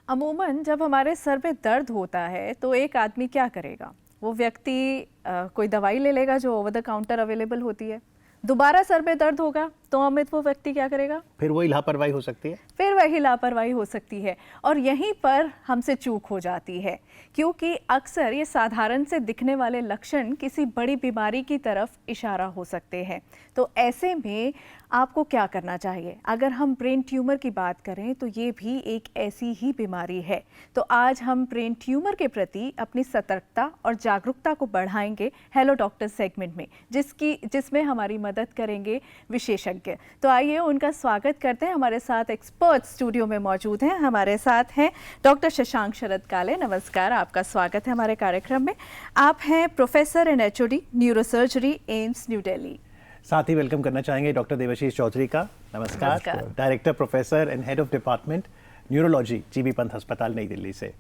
अमूमन जब हमारे सर में दर्द होता है तो एक आदमी क्या करेगा? वो व्यक्ति कोई दवाई ले लेगा जो ओवर द काउंटर अवेलेबल होती है। दोबारा सर में दर्द होगा तो अमित वो व्यक्ति क्या करेगा? फिर वही लापरवाही हो सकती है। फिर वही लापरवाही हो सकती है और यहीं पर हमसे चूक हो जाती है, क्योंकि अक्सर ये साधारण से दिखने वाले लक्षण किसी बड़ी बीमारी की तरफ इशारा हो सकते हैं। तो ऐसे में आपको क्या करना चाहिए? अगर हम ब्रेन ट्यूमर की बात करें तो ये भी एक ऐसी ही बीमारी है। तो आज हम ब्रेन ट्यूमर के प्रति अपनी सतर्कता और जागरूकता को बढ़ाएंगे हेलो डॉक्टर सेगमेंट में, जिसमें हमारी मदद करेंगे विशेषज्ञ। तो आइए उनका स्वागत करते हैं। हमारे साथ एक्सपर्ट स्टूडियो में मौजूद हैं। हमारे साथ हैं डॉक्टर शशांक शरद काले। नमस्कार, आपका स्वागत है हमारे कार्यक्रम में। आप हैं professor and HOD neurosurgery, AIIMS new Delhi. साथ ही वेलकम करना चाहेंगे डॉक्टर देवाशीष चौधरी का। नमस्कार। Director professor and head of department neurology, GB Pant अस्पताल नई दिल्ली से।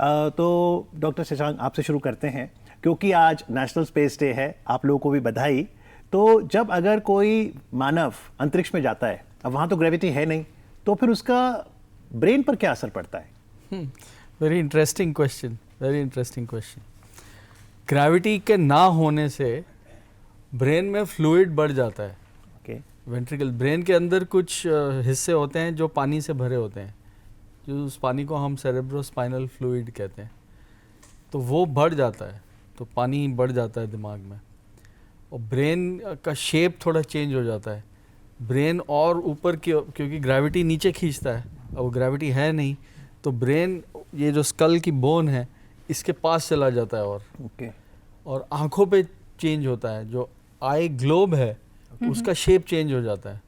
तो डॉक्टर शशांक, आपसे शुरू करते हैं क्योंकि आज नेशनल स्पेस डे है। आप लोगों को भी बधाई। तो जब अगर कोई मानव अंतरिक्ष में जाता है, अब वहाँ तो ग्रेविटी है नहीं, तो फिर उसका ब्रेन पर क्या असर पड़ता है? Very interesting question, very interesting question. Gravity के ना होने से ब्रेन में फ्लूइड बढ़ जाता है। ओके। वेंट्रिकल, ब्रेन के अंदर कुछ हिस्से होते हैं जो पानी से भरे होते हैं, जो उस पानी को हम सेरेब्रोस्पाइनल फ्लूइड कहते हैं। तो वो बढ़ जाता है, तो पानी बढ़ जाता है दिमाग में और ब्रेन का शेप थोड़ा चेंज हो जाता है। ब्रेन और ऊपर की, क्योंकि ग्रेविटी नीचे खींचता है, अब वो ग्रेविटी है नहीं, तो ब्रेन ये जो स्कल की बोन है इसके पास चला जाता है और आँखों पे चेंज होता है। जो आई ग्लोब है उसका शेप चेंज हो जाता है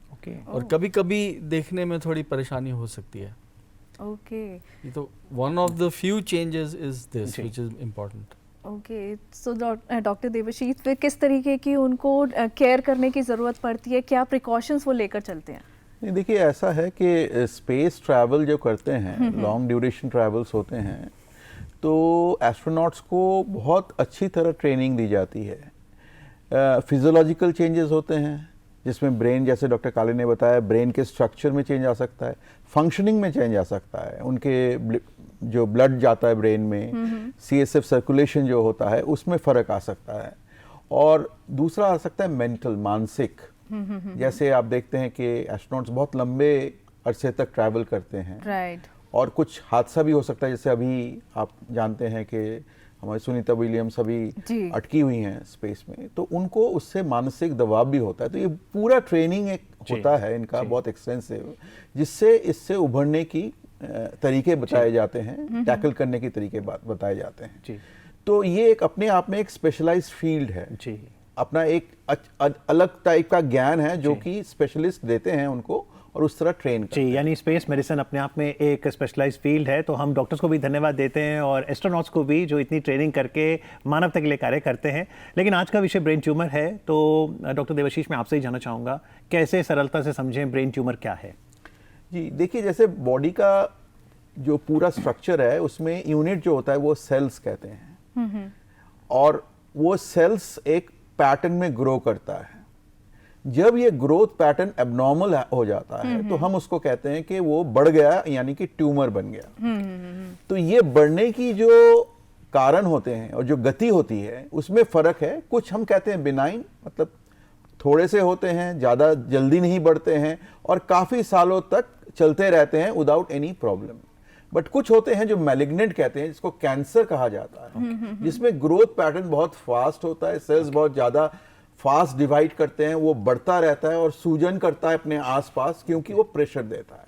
और कभी कभी देखने में थोड़ी परेशानी हो सकती है। ओके। तो one of the few changes is this which is important. Okay, so doctor Devashish, फिर किस तरीके की उनको केयर करने की ज़रूरत पड़ती है? क्या प्रिकॉशंस वो लेकर चलते हैं? नहीं, देखिए ऐसा है कि स्पेस ट्रैवल जो करते हैं, लॉन्ग ड्यूरेशन ट्रैवल्स होते हैं, तो एस्ट्रोनॉट्स को बहुत अच्छी तरह ट्रेनिंग दी जाती है। फिजियोलॉजिकल चेंजेस होते हैं जिसमें ब्रेन, जैसे डॉक्टर काले ने बताया, ब्रेन के स्ट्रक्चर में चेंज आ सकता है, फंक्शनिंग में चेंज आ सकता है, उनके जो ब्लड जाता है ब्रेन में, सीएसएफ सर्कुलेशन जो होता है उसमें फ़र्क आ सकता है। और दूसरा आ सकता है मेंटल, मानसिक। जैसे आप देखते हैं कि एस्ट्रोनॉट्स बहुत लंबे अरसे तक ट्रैवल करते हैं, राइट। और कुछ हादसा भी हो सकता है। जैसे अभी आप जानते हैं कि हमारी सुनीता विलियम्स अभी अटकी हुई हैं स्पेस में, तो उनको उससे मानसिक दबाव भी होता है। तो ये पूरा ट्रेनिंग एक होता है इनका बहुत एक्सटेंसिव, जिससे इससे उभरने की तरीके बताए जाते हैं, टैकल करने के तरीके बताए जाते हैं। तो ये एक अपने आप में एक स्पेशलाइज्ड फील्ड है, अपना एक अलग टाइप का ज्ञान है जो कि स्पेशलिस्ट देते हैं उनको और उस तरह ट्रेन करते हैं। यानी स्पेस मेडिसिन अपने आप में एक स्पेशलाइज्ड फील्ड है। तो हम डॉक्टर्स को भी धन्यवाद देते हैं और एस्ट्रोनॉट्स को भी, जो इतनी ट्रेनिंग करके मानवता के लिए कार्य करते हैं। लेकिन आज का विषय ब्रेन ट्यूमर है, तो डॉक्टर देवाशीष, मैं आपसे ही जानना चाहूँगा, कैसे सरलता से समझें ब्रेन ट्यूमर क्या है? जी देखिए, जैसे बॉडी का जो पूरा स्ट्रक्चर है उसमें यूनिट जो होता है वो सेल्स कहते हैं, और वो सेल्स एक पैटर्न में ग्रो करता है। जब ये ग्रोथ पैटर्न एबनॉर्मल हो जाता है तो हम उसको कहते हैं कि वो बढ़ गया, यानी कि ट्यूमर बन गया। तो ये बढ़ने की जो कारण होते हैं और जो गति होती है उसमें फर्क है। कुछ हम कहते हैं बिनाइन, मतलब थोड़े से होते हैं, ज़्यादा जल्दी नहीं बढ़ते हैं और काफ़ी सालों तक चलते रहते हैं विदाउट एनी प्रॉब्लम। बट कुछ होते हैं जो मैलिग्नेंट कहते हैं, जिसको कैंसर कहा जाता है, जिसमें ग्रोथ पैटर्न बहुत फास्ट होता है, सेल्स बहुत ज़्यादा फास्ट डिवाइड करते हैं, वो बढ़ता रहता है और सूजन करता है अपने आसपास, क्योंकि वो प्रेशर देता है।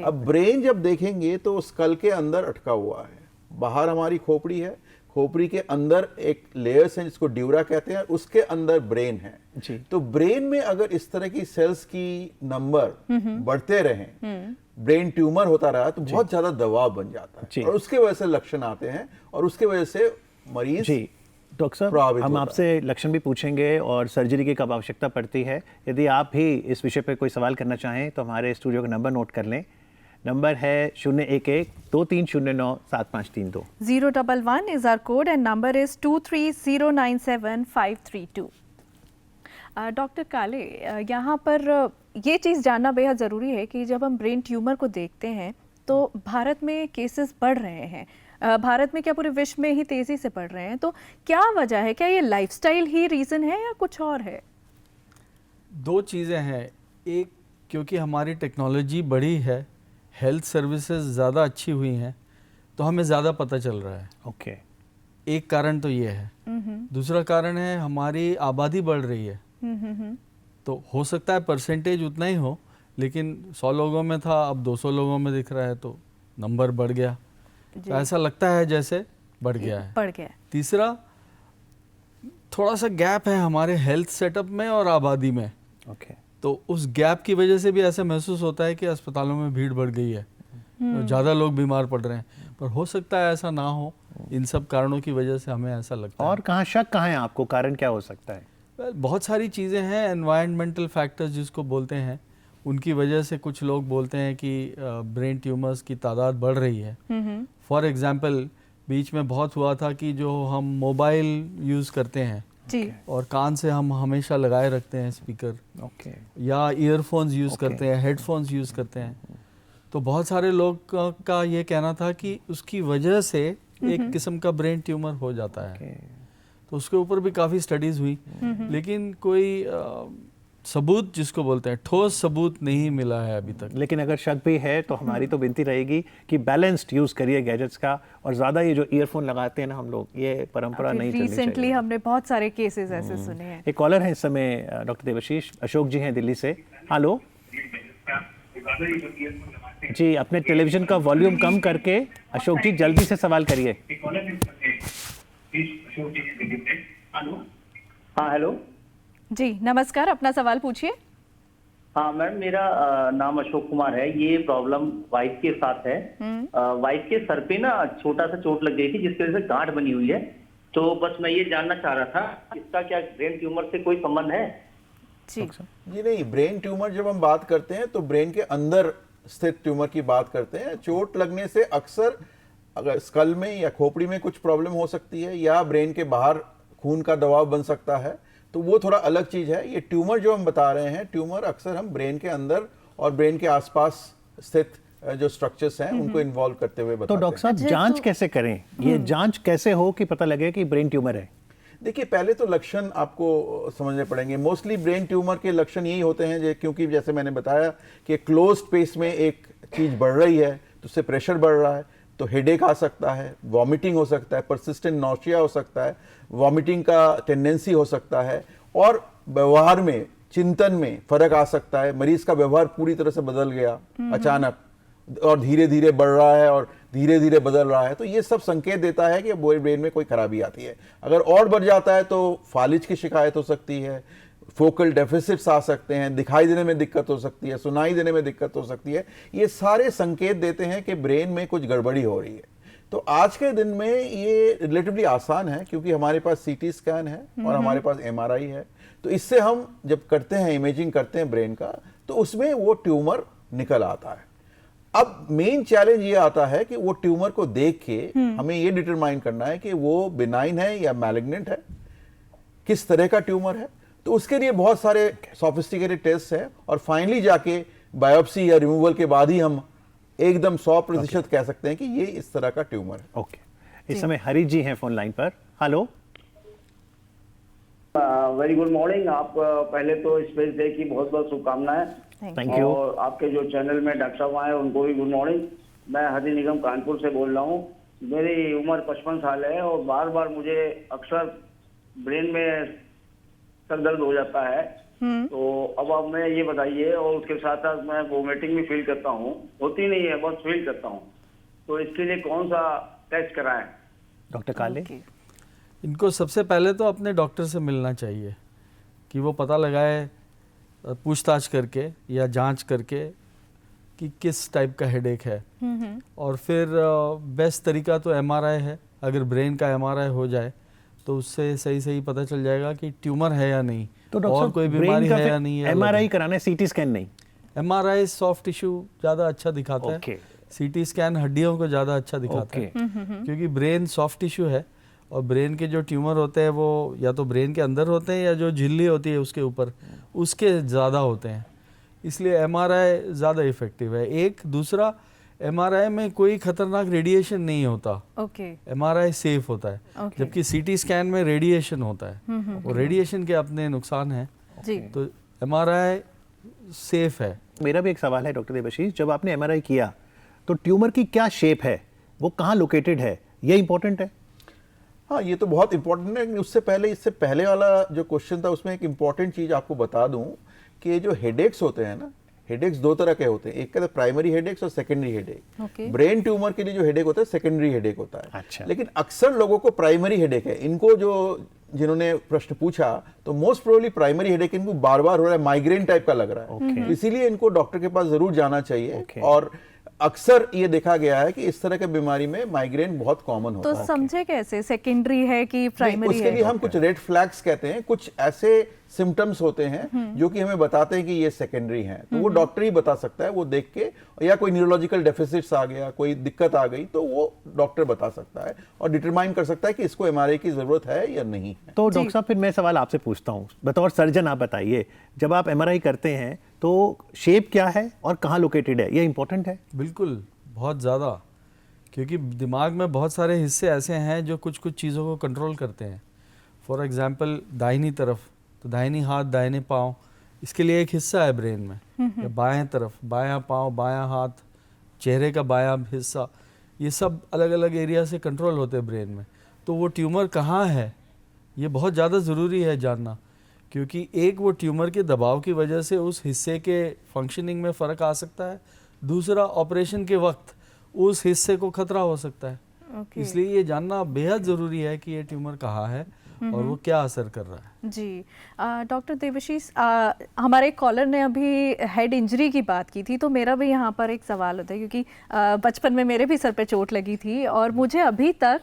अब ब्रेन जब देखेंगे तो स्कल के अंदर अटका हुआ है, बाहर हमारी खोपड़ी है, खोपड़ी के अंदर एक लेयर्स है जिसको ड्यूरा कहते हैं, उसके अंदर ब्रेन है। तो ब्रेन में अगर इस तरह की सेल्स की नंबर बढ़ते रहें, ब्रेन ट्यूमर होता रहा, तो बहुत ज्यादा दबाव बन जाता है और उसके वजह से लक्षण आते हैं और उसके वजह से मरीज। डॉक्टर साहब, हम आपसे लक्षण भी पूछेंगे और सर्जरी की कब आवश्यकता पड़ती है। यदि आप भी इस विषय पर कोई सवाल करना चाहें तो हमारे स्टूडियो का नंबर नोट कर लें। नंबर है 011-2309-7532। 011 is our code and number is 23097532। Doctor काले, यहाँ पर ये चीज़ जानना बेहद ज़रूरी है कि जब हम ब्रेन ट्यूमर को देखते हैं तो भारत में केसेस बढ़ रहे हैं, भारत में क्या पूरे विश्व में ही तेज़ी से बढ़ रहे हैं, तो क्या वजह है? क्या ये लाइफस्टाइल ही रीज़न है या कुछ और है? दो चीज़ें हैं। एक, क्योंकि हमारी टेक्नोलॉजी बढ़ी है, हेल्थ सर्विसेज ज़्यादा अच्छी हुई हैं, तो हमें ज़्यादा पता चल रहा है। ओके। एक कारण तो ये है। दूसरा कारण है हमारी आबादी बढ़ रही है। तो हो सकता है परसेंटेज उतना ही हो, लेकिन 100 लोगों में था, अब 200 लोगों में दिख रहा है, तो नंबर बढ़ गया। तो ऐसा लगता है जैसे बढ़ गया है। तीसरा, थोड़ा सा गैप है हमारे हेल्थ सेटअप में और आबादी में। ओके। तो उस गैप की वजह से भी ऐसा महसूस होता है कि अस्पतालों में भीड़ बढ़ गई है, तो ज़्यादा लोग बीमार पड़ रहे हैं, पर हो सकता है ऐसा ना हो। इन सब कारणों की वजह से हमें ऐसा लगता है। और कहाँ शक कहाँ है आपको, कारण क्या हो सकता है? बहुत सारी चीज़ें हैं, एनवायरनमेंटल फैक्टर्स जिसको बोलते हैं, उनकी वजह से कुछ लोग बोलते हैं कि ब्रेन ट्यूमर्स की तादाद बढ़ रही है। फॉर एग्जांपल, बीच में बहुत हुआ था कि जो हम मोबाइल यूज़ करते हैं जी, और कान से हम हमेशा लगाए रखते हैं स्पीकर, ओके, या ईयरफोन्स यूज़ करते हैं, हेडफोन्स यूज़ करते हैं, तो बहुत सारे लोग का ये कहना था कि उसकी वजह से एक किस्म का ब्रेन ट्यूमर हो जाता है। तो उसके ऊपर भी काफ़ी स्टडीज़ हुई, लेकिन कोई सबूत जिसको बोलते हैं, ठोस सबूत नहीं मिला है अभी तक। लेकिन अगर शक भी है तो हमारी तो विनती रहेगी कि बैलेंस्ड यूज़ करिए गैजेट्स का, और ज़्यादा ये जो ईयरफोन लगाते हैं ना हम लोग, ये परंपरा नहीं चलनी चाहिए। रिसेंटली हमने बहुत सारे केसेस ऐसे सुने हैं। एक कॉलर है इस समय, डॉक्टर देवाशीष, अशोक जी हैं दिल्ली से। हेलो जी, अपने टेलीविजन का वॉल्यूम कम करके अशोक जी जल्दी से सवाल करिए। हाँ, हेलो जी, नमस्कार, अपना सवाल पूछिए। हाँ मैम, मेरा नाम अशोक कुमार है। ये प्रॉब्लम वाइफ के साथ है। वाइफ के सर पे ना छोटा सा चोट लग गई थी, जिसकी वजह से गांठ बनी हुई है। तो बस मैं ये जानना चाह रहा था, इसका क्या ब्रेन ट्यूमर से कोई संबंध है? जी नहीं, ब्रेन ट्यूमर जब हम बात करते हैं तो ब्रेन के अंदर स्थित ट्यूमर की बात करते हैं। चोट लगने से अक्सर अगर स्कल में या खोपड़ी में कुछ प्रॉब्लम हो सकती है, या ब्रेन के बाहर खून का दबाव बन सकता है, तो वो थोड़ा अलग चीज है। ये ट्यूमर जो हम बता रहे हैं, ट्यूमर अक्सर हम ब्रेन के अंदर और ब्रेन के आसपास स्थित जो स्ट्रक्चर्स हैं उनको इन्वॉल्व करते हुए बताते हैं। तो डॉक्टर साहब, जांच कैसे करें? ये जांच कैसे हो कि पता लगे कि ब्रेन ट्यूमर है? देखिए, पहले तो लक्षण आपको समझने पड़ेंगे। मोस्टली ब्रेन ट्यूमर के लक्षण यही होते हैं, क्योंकि जैसे मैंने बताया कि क्लोज्ड स्पेस में एक चीज बढ़ रही है तो उससे प्रेशर बढ़ रहा है, तो हेडेक आ सकता है, वॉमिटिंग हो सकता है, परसिस्टेंट नॉसिया हो सकता है, वॉमिटिंग का टेंडेंसी हो सकता है, और व्यवहार में, चिंतन में फर्क आ सकता है। मरीज का व्यवहार पूरी तरह से बदल गया अचानक, और धीरे धीरे बढ़ रहा है और धीरे धीरे बदल रहा है, तो ये सब संकेत देता है कि ब्रेन में कोई खराबी आती है। अगर और बढ़ जाता है तो फालिज की शिकायत हो सकती है, फोकल डेफिसिट्स आ सकते हैं, दिखाई देने में दिक्कत हो सकती है, सुनाई देने में दिक्कत हो सकती है। ये सारे संकेत देते हैं कि ब्रेन में कुछ गड़बड़ी हो रही है। तो आज के दिन में ये रिलेटिवली आसान है, क्योंकि हमारे पास सीटी स्कैन है और हमारे पास एमआरआई है। तो इससे हम जब करते हैं, इमेजिंग करते हैं ब्रेन का, तो उसमें वो ट्यूमर निकल आता है। अब मेन चैलेंज ये आता है कि वो ट्यूमर को देख के हमें ये डिटरमाइन करना है कि वो बिनाइन है या मैलिग्नेंट है, किस तरह का ट्यूमर है। तो उसके लिए बहुत सारे सोफिस्टिकेटेड टेस्ट है, और फाइनली जाके बायोप्सी या रिमूवल के बाद ही हम एकदम 100% कह सकते हैं कि ये इस तरह का ट्यूमर है। ओके, इस समय हरी जी हैं फोन लाइन पर। Hello, very good morning. आप पहले तो स्पेस डे की बहुत बहुत शुभकामनाएं। Thank you. और आपके जो चैनल में डॉक्टर साहब आए उनको भी गुड मॉर्निंग। मैं हरि निगम कानपुर से बोल रहा हूँ। मेरी उम्र 55 साल है और बार बार मुझे अक्सर ब्रेन में सर दर्द हो जाता है। तो अब आप मैं ये बताइए, और उसके साथ साथ मैं वोमिटिंग भी फील करता हूँ, होती नहीं है, बस फील करता हूँ। तो इसके लिए कौन सा टेस्ट कराएं? डॉक्टर काले, इनको सबसे पहले तो अपने डॉक्टर से मिलना चाहिए कि वो पता लगाए, पूछताछ करके या जांच करके कि किस टाइप का हेडेक है। और फिर बेस्ट तरीका तो एमआरआई है। अगर ब्रेन का एमआरआई हो जाए तो उससे सही पता चल जाएगा कि ट्यूमर है या नहीं, तो और कोई बीमारी है या नहीं। एमआरआई कराना है, सीटी स्कैन नहीं? एमआरआई सॉफ्ट टिश्यू ज़्यादा अच्छा दिखाता है, सीटी स्कैन हड्डियों को ज़्यादा अच्छा दिखाता है, क्योंकि ब्रेन सॉफ्ट टिश्यू है, और ब्रेन के जो ट्यूमर होते हैं वो या तो ब्रेन के अंदर होते हैं या जो झिल्ली होती है उसके ऊपर, उसके ज़्यादा होते हैं। इसलिए एमआरआई ज़्यादा इफेक्टिव है। एक दूसरा, एमआरआई में कोई खतरनाक रेडिएशन नहीं होता, ओके एमआरआई सेफ होता है, ओके जबकि सीटी स्कैन में रेडिएशन होता है और रेडिएशन के अपने नुकसान हैं। जी तो एमआरआई सेफ है। मेरा भी एक सवाल है डॉक्टर देवाशीष, जब आपने एमआरआई किया तो ट्यूमर की क्या शेप है, वो कहाँ लोकेटेड है, ये इंपॉर्टेंट है? हाँ, ये तो बहुत इंपॉर्टेंट है। इससे पहले वाला जो क्वेश्चन था उसमें एक इंपॉर्टेंट चीज आपको बता दूं कि जो हेडेक्स होते हैं ना, हेडेक्स दो तरह के होते हैं, एक कहते हैं प्राइमरी हेडेक्स और secondary headache. Okay brain tumour के लिए जो हेडेक होता है सेकेंडरी हेडेक होता है। अच्छा। लेकिन अक्सर लोगों को प्राइमरी हेडेक है। इनको जो जिन्होंने प्रश्न पूछा तो मोस्ट प्रोबेबली प्राइमरी हेडेक इनको बार बार हो रहा है, माइग्रेन टाइप का लग रहा है, तो इसीलिए इनको डॉक्टर के पास जरूर जाना चाहिए। ओके। और अक्सर ये देखा गया है कि इस तरह के बीमारी में माइग्रेन बहुत कॉमन होता तो है। समझे कैसे सेकेंडरी है कि नहीं, प्राइमरी उसके लिए है? हम कुछ रेड फ्लैग्स कहते हैं, कुछ ऐसे सिम्टम्स होते हैं जो कि हमें बताते हैं कि ये सेकेंडरी हैं, तो वो डॉक्टर ही बता सकता है, वो देख के, या कोई न्यूरोलॉजिकल डेफिसिट्स आ गया, कोई दिक्कत आ गई, तो वो डॉक्टर बता सकता है और डिटरमाइन कर सकता है कि इसको एमआरआई की जरूरत है या नहीं है। तो डॉक्टर साहब फिर मैं सवाल आपसे पूछता हूँ, बतौर सर्जन आप बताइए, जब आप एमआरआई करते हैं तो शेप क्या है और कहाँ लोकेटेड है, ये इंपॉर्टेंट है? बिल्कुल, बहुत ज़्यादा, क्योंकि दिमाग में बहुत सारे हिस्से ऐसे हैं जो कुछ कुछ चीज़ों को कंट्रोल करते हैं। फॉर एग्जांपल दाहिनी तरफ, तो दाहिनी हाथ दाहिने पाँव, इसके लिए एक हिस्सा है ब्रेन में, या बाएं तरफ बायां पाँव बायां हाथ, चेहरे का बायां हिस्सा, ये सब अलग अलग एरिया से कंट्रोल होते हैं ब्रेन में। तो वो ट्यूमर कहाँ है ये बहुत ज़्यादा ज़रूरी है जानना, क्योंकि एक वो ट्यूमर के दबाव की वजह से उस हिस्से के फंक्शनिंग में फ़र्क आ सकता है, दूसरा ऑपरेशन के वक्त उस हिस्से को खतरा हो सकता है। ओके इसलिए ये जानना बेहद ज़रूरी है कि ये ट्यूमर कहाँ है और वो क्या असर कर रहा है। जी डॉक्टर देवाशीष, हमारे कॉलर ने अभी हेड इंजरी की बात की थी, तो मेरा भी यहाँ पर एक सवाल होता है, क्योंकि बचपन में मेरे भी सर पे चोट लगी थी और मुझे अभी तक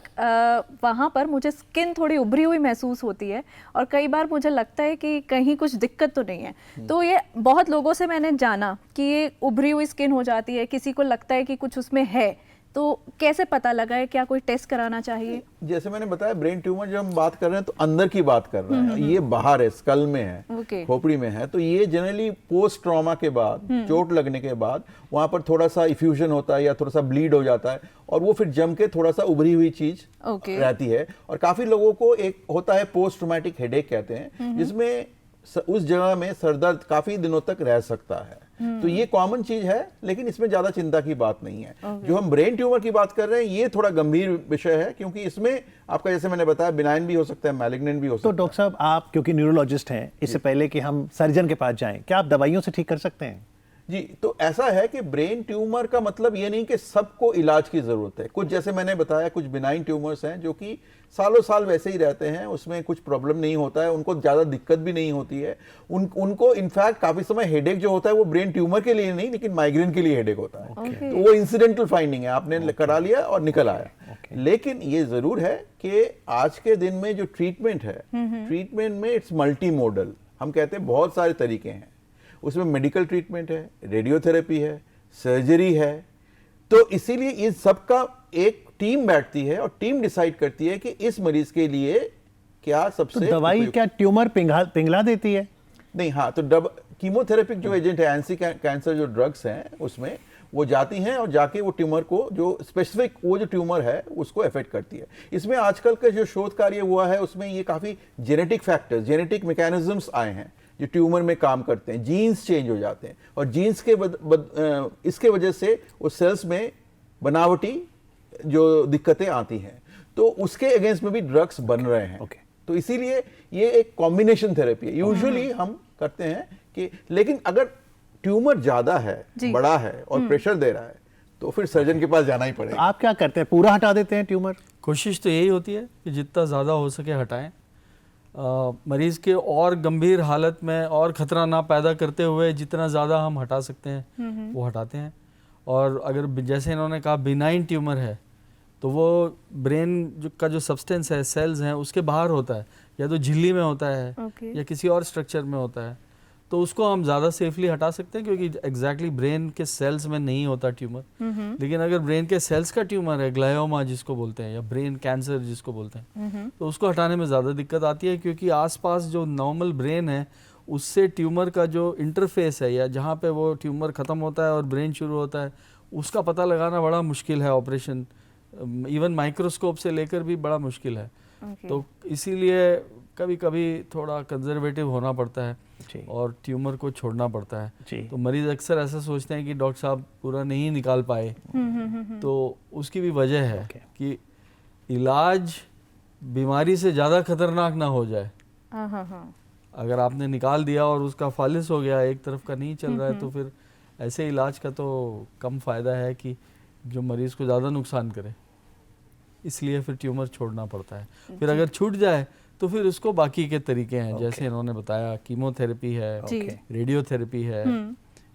वहाँ पर मुझे स्किन थोड़ी उभरी हुई महसूस होती है और कई बार मुझे लगता है कि कहीं कुछ दिक्कत तो नहीं है। तो ये बहुत लोगों से मैंने जाना कि ये उभरी हुई स्किन हो जाती है, किसी को लगता है कि कुछ उसमें है, तो कैसे पता लगा है, क्या कोई टेस्ट कराना चाहिए? जैसे मैंने बताया, ब्रेन ट्यूमर जब हम बात कर रहे हैं तो अंदर की बात कर रहे हैं, ये बाहर है, स्कल में है, ओके खोपड़ी में है, तो ये जनरली पोस्ट ट्रॉमा के बाद, चोट लगने के बाद वहां पर थोड़ा सा इफ्यूजन होता है या थोड़ा सा ब्लीड हो जाता है और वो फिर जम के थोड़ा सा उभरी हुई चीज ओके रहती है। और काफी लोगों को एक होता है पोस्ट ट्रॉमेटिक हेडेक कहते हैं, जिसमें उस जगह में सरदर्द काफी दिनों तक रह सकता है। तो ये कॉमन चीज है, लेकिन इसमें ज्यादा चिंता की बात नहीं है। जो हम ब्रेन ट्यूमर की बात कर रहे हैं ये थोड़ा गंभीर विषय है, क्योंकि इसमें आपका, जैसे मैंने बताया, बिनाइन भी हो सकता है, मैलिग्नेंट भी हो सकता तो है। डॉक्टर साहब, आप क्योंकि न्यूरोलॉजिस्ट हैं, इससे पहले कि हम सर्जन के पास जाएं, क्या आप दवाइयों से ठीक कर सकते हैं? जी, तो ऐसा है कि ब्रेन ट्यूमर का मतलब ये नहीं कि सबको इलाज की जरूरत है। कुछ, जैसे मैंने बताया, कुछ बिनाइन ट्यूमर्स हैं जो कि सालों साल वैसे ही रहते हैं, उसमें कुछ प्रॉब्लम नहीं होता है, उनको ज्यादा दिक्कत भी नहीं होती है। उनको इनफैक्ट काफी समय हेडेक जो होता है वो ब्रेन ट्यूमर के लिए नहीं, लेकिन माइग्रेन के लिए हेडेक होता है। तो वो इंसिडेंटल फाइंडिंग है, आपने करा लिया और निकल आया। लेकिन ये जरूर है कि आज के दिन में जो ट्रीटमेंट है, ट्रीटमेंट में इट्स मल्टी मोडल। हम कहते हैं बहुत सारे तरीके हैं, उसमें मेडिकल ट्रीटमेंट है, रेडियोथेरेपी है, सर्जरी है। तो इसीलिए इस सब का एक टीम बैठती है और टीम डिसाइड करती है कि इस मरीज के लिए क्या सबसे तो दवाई क्या ट्यूमर पिघला देती है? नहीं, हाँ, तो कीमोथेरेपिक जो एजेंट है, एंटी कैंसर जो ड्रग्स हैं, उसमें वो जाती हैं और जाके वो ट्यूमर को, जो स्पेसिफिक वो जो ट्यूमर है उसको अफेक्ट करती है। इसमें आजकल का जो शोध कार्य हुआ है उसमें ये काफी जेनेटिक फैक्टर्स, जेनेटिक मैकेनिज्म्स आए हैं जो ट्यूमर में काम करते हैं, जीन्स चेंज हो जाते हैं और जीन्स के इसके वजह से उस सेल्स में बनावटी जो दिक्कतें आती हैं, तो उसके अगेंस्ट में भी ड्रग्स बन रहे हैं। तो इसीलिए ये एक कॉम्बिनेशन थेरेपी है, यूजुअली हम करते हैं कि, लेकिन अगर ट्यूमर ज्यादा है, बड़ा है और प्रेशर दे रहा है, तो फिर सर्जन के पास जाना ही पड़ेगा। आप क्या करते हैं, पूरा हटा देते हैं ट्यूमर? कोशिश तो यही होती है कि जितना ज़्यादा हो सके हटाएं, मरीज़ के और गंभीर हालत में और ख़तरा ना पैदा करते हुए जितना ज़्यादा हम हटा सकते हैं वो हटाते हैं। और अगर जैसे इन्होंने कहा बिनाइन ट्यूमर है, तो वो ब्रेन का जो सब्सटेंस है, सेल्स हैं, उसके बाहर होता है, या तो झिल्ली में होता है या किसी और स्ट्रक्चर में होता है, तो उसको हम ज़्यादा सेफली हटा सकते हैं, क्योंकि एग्जैक्टली ब्रेन के सेल्स में नहीं होता ट्यूमर। लेकिन अगर ब्रेन के सेल्स का ट्यूमर है, ग्लायोमा जिसको बोलते हैं, या ब्रेन कैंसर जिसको बोलते हैं, तो उसको हटाने में ज़्यादा दिक्कत आती है, क्योंकि आसपास जो नॉर्मल ब्रेन है उससे ट्यूमर का जो इंटरफेस है, या जहाँ पे वो ट्यूमर ख़त्म होता है और ब्रेन शुरू होता है, उसका पता लगाना बड़ा मुश्किल है, ऑपरेशन इवन माइक्रोस्कोप से लेकर भी बड़ा मुश्किल है। तो इसीलिए कभी कभी थोड़ा कंजर्वेटिव होना पड़ता है जी। और ट्यूमर को छोड़ना पड़ता है। जी। तो मरीज अक्सर ऐसा सोचते हैं कि डॉक्टर साहब पूरा नहीं निकाल पाए, तो उसकी भी वजह है कि इलाज बीमारी से ज़्यादा खतरनाक ना हो जाए। अगर आपने निकाल दिया और उसका फालिस हो गया, एक तरफ का नहीं चल रहा है, तो फिर ऐसे इलाज का तो कम फ़ायदा है कि जो मरीज़ को ज़्यादा नुकसान करे, इसलिए फिर ट्यूमर छोड़ना पड़ता है। फिर अगर छूट जाए तो फिर उसको बाकी के तरीके हैं, जैसे इन्होंने बताया कीमोथेरेपी है, रेडियोथेरेपी है,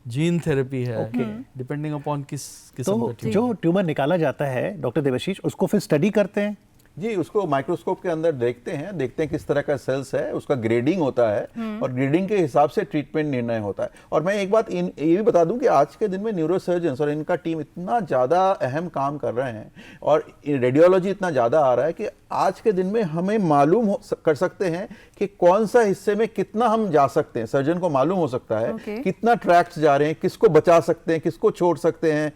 जीन थेरेपी है, डिपेंडिंग अपॉन किस किस्म का तो जो ट्यूमर निकाला जाता है डॉक्टर देवाशीष, उसको फिर स्टडी करते हैं? जी, उसको माइक्रोस्कोप के अंदर देखते हैं किस तरह का सेल्स है, उसका ग्रेडिंग होता है और ग्रेडिंग के हिसाब से ट्रीटमेंट निर्णय होता है। और मैं एक बात ये भी बता दूं कि आज के दिन में न्यूरोसर्जन्स और इनका टीम इतना ज़्यादा अहम काम कर रहे हैं और रेडियोलॉजी इतना ज़्यादा आ रहा है कि आज के दिन में हमें मालूम कर सकते हैं कि कौन सा हिस्से में कितना हम जा सकते हैं। सर्जन को मालूम हो सकता है कितना ट्रैक्ट्स जा रहे हैं, किसको बचा सकते हैं, किसको छोड़ सकते हैं,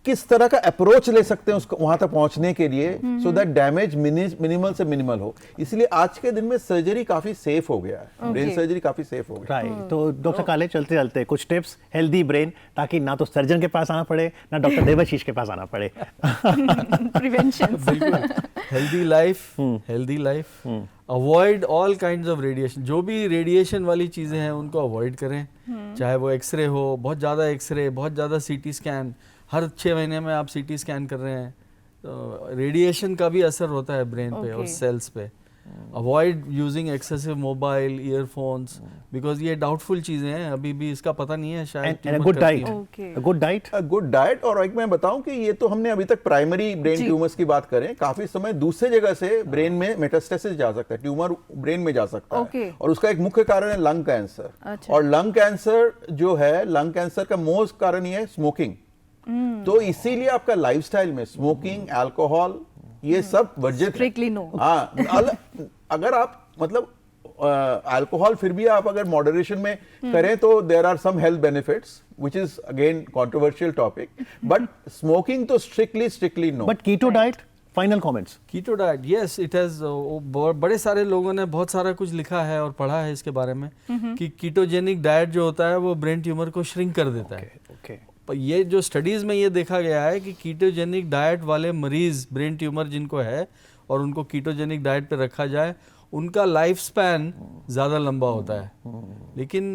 किस तरह का अप्रोच ले सकते हैं उसको वहां तक पहुंचने के लिए, सो दैट डैमेज मिनिमल से मिनिमल हो। इसलिए आज के दिन में सर्जरी काफी सेफ हो गया है, ब्रेन सर्जरी काफी सेफ हो गया है। राइट। तो डॉक्टर काले, चलते चलते कुछ टिप्स हेल्दी ब्रेन, ताकि ना तो सर्जन के पास आना पड़े ना डॉक्टर देवाशीष के पास आना पड़े। प्रिवेंशन। बिल्कुल, healthy life, avoid all kinds of radiation. जो भी रेडिएशन वाली चीजें हैं उनको अवॉइड करें, चाहे वो एक्सरे हो, बहुत ज़्यादा एक्सरे, बहुत ज़्यादा सीटी स्कैन, हर 6 महीने में आप सीटी स्कैन कर रहे हैं, तो रेडिएशन का भी असर होता है ब्रेन पे और सेल्स पे। Avoid using excessive mobile, earphones, because ये डाउटफुल चीज़ें हैं, अभी भी इसका पता नहीं है शायद। And a good diet. A good diet। और एक मैं बताऊं कि ये तो हमने अभी तक प्राइमरी ब्रेन ट्यूमर्स की बात करें, काफी समय दूसरे जगह से ब्रेन में मेटास्टेसिस जा सकता है, ट्यूमर ब्रेन में जा सकता है, और उसका एक मुख्य कारण है लंग कैंसर। और लंग कैंसर जो है, लंग कैंसर का मोस्ट कारण ये है स्मोकिंग। तो इसीलिए आपका लाइफस्टाइल में स्मोकिंग, अल्कोहल, ये सब वर्जित है। Strictly no. हाँ, अगर आप मतलब अल्कोहल फिर भी आप अगर मॉडरेशन में करें तो there are some health benefits, which is again controversial topic, but smoking तो strictly no. But keto diet, final comments. Keto diet, yes, it has, बड़े सारे लोगों ने बहुत सारा कुछ लिखा है और पढ़ा है इसके बारे में कि कीटोजेनिक डाइट जो होता है वो ब्रेन ट्यूमर को श्रिंक कर देता है। पर ये जो स्टडीज में ये देखा गया है कि कीटोजेनिक डाइट वाले मरीज, ब्रेन ट्यूमर जिनको है और उनको कीटोजेनिक डाइट पे रखा जाए, उनका लाइफ स्पैन ज़्यादा लंबा होता है, लेकिन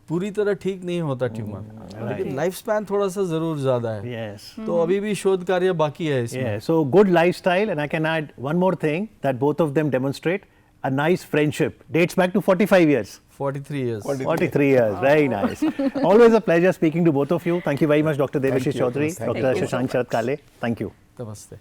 पूरी तरह ठीक नहीं होता ट्यूमर, लेकिन लाइफ स्पैन थोड़ा सा जरूर ज़्यादा है। तो अभी भी शोध कार्य बाकी है इसमें। So good lifestyle, and I can add one more thing that both of them demonstrate: a nice friendship dates back to 45 years. 43 years. 43 years. Very nice. Always a pleasure speaking to both of you. Thank you very much, Dr. Devashish Chaudhary, Dr. Shashank Sharad Kale. Thank you. Namaste.